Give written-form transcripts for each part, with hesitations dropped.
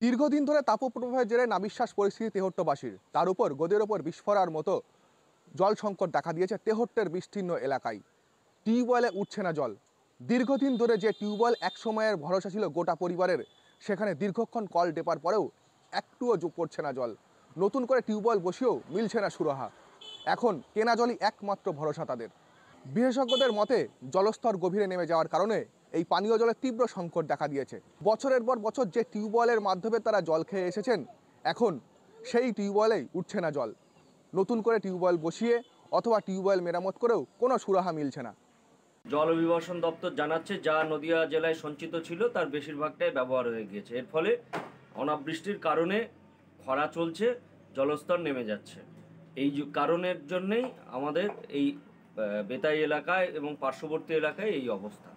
দীর্ঘদিন ধরে তাপপ্রবাহের জেরে নাবিশ্বাস পরিস্থিতি তেহট্টবাসীর, তার উপর গদের ওপর বিস্ফোরার মতো জল সংকট দেখা দিয়েছে তেহট্টের বিস্তীর্ণ এলাকায়। টিউবওয়েলে উঠছে না জল। দীর্ঘদিন ধরে যে টিউবওয়েল এক সময়ের ভরসা ছিল গোটা পরিবারের, সেখানে দীর্ঘক্ষণ কল টেপার পরেও একটুও পড়ছে না জল। নতুন করে টিউবওয়েল বসিয়েও মিলছে না সুরাহা। এখন কেনা জলই একমাত্র ভরসা তাদের। বিশেষজ্ঞদের মতে জলস্তর গভীরে নেমে যাওয়ার কারণে এই পানীয় জলের তীব্র সংকট দেখা দিয়েছে। বছরের পর বছর যে টিউবওয়েলের মাধ্যমে তারা জল খেয়ে এসেছেন, এখন সেই টিউবওয়েলেই উঠছে না জল। নতুন করে টিউবওয়েল বসিয়ে অথবা টিউবওয়েল মেরামত করেও কোনো সুরাহা মিলছে না। জল অভিবাসন দপ্তর জানাচ্ছে, যা নদিয়া জেলায় সঞ্চিত ছিল তার বেশিরভাগটাই ব্যবহার হয়ে গিয়েছে। এর ফলে অনাবৃষ্টির কারণে খরা চলছে, জলস্তর নেমে যাচ্ছে। এই কারণের জন্যেই আমাদের এই বেতাই এলাকায় এবং পার্শ্ববর্তী এলাকায় এই অবস্থা।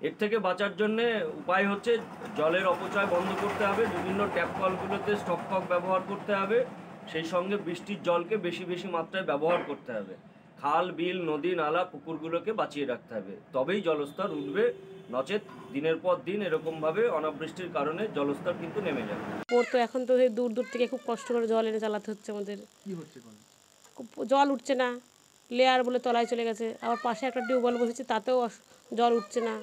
এর থেকে বাঁচার জন্যে উপায় হচ্ছে জলের অপচয় বন্ধ করতে হবে, বিভিন্ন ট্যাপ কলগুলোতে স্টপ কক ব্যবহার করতে হবে, সেই সঙ্গে বৃষ্টির জলকে বেশি বেশি মাত্রায় ব্যবহার করতে হবে। খাল, বিল, নদী, নালা, পুকুরগুলোকে বাঁচিয়ে রাখতে হবে, তবেই জলস্তর উঠবে। নচেত দিনের পর দিন এরকমভাবে অনাবৃষ্টির কারণে জলস্তর কিন্তু নেমে যাবে। তো এখন তো দূর দূর থেকে খুব কষ্ট করে জল এনে চালাতে হচ্ছে আমাদের। কি হচ্ছে? জল উঠছে না, লেয়ার বলে তলায় চলে গেছে। আবার পাশে একটা টিউবওয়েল বসেছে, তাতেও জল উঠছে না।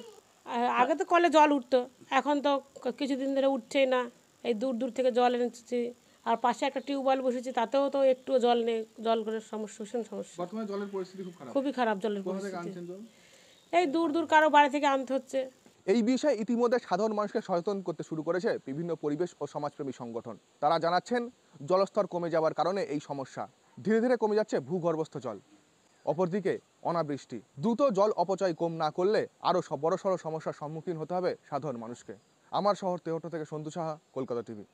আগে তো কলে জল উঠতো, এখন তো কিছুদিন ধরে উঠছেই না। এই দূর দূর থেকে জল এনেছি, আর পাশে একটা টিউবওয়েল বসেছি, তাতেও তো একটুও জল নেই। জল করে সমস্যা, ভীষণ সমস্যা। বর্তমানে জলের পরিস্থিতি খুবই খারাপ জলের পরিস্থিতি। এই দূর দূর কারো বাড়ি থেকে আনতে হচ্ছে। এই বিষয়ে ইতিমধ্যে সাধারণ মানুষকে সচেতন করতে শুরু করেছে বিভিন্ন পরিবেশ ও সমাজপ্রেমী সংগঠন। তারা জানাচ্ছেন, জলস্তর কমে যাওয়ার কারণে এই সমস্যা। ধীরে ধীরে কমে যাচ্ছে ভূগর্ভস্থ জল। অপরদিকে অনাবৃষ্টি। দ্রুত জল অপচয় কম না করলে আরও বড়সড় সমস্যার সম্মুখীন হতে হবে সাধারণ মানুষকে। আমার শহর তেহট্ট থেকে সন্তু সাহা, কলকাতা টিভি।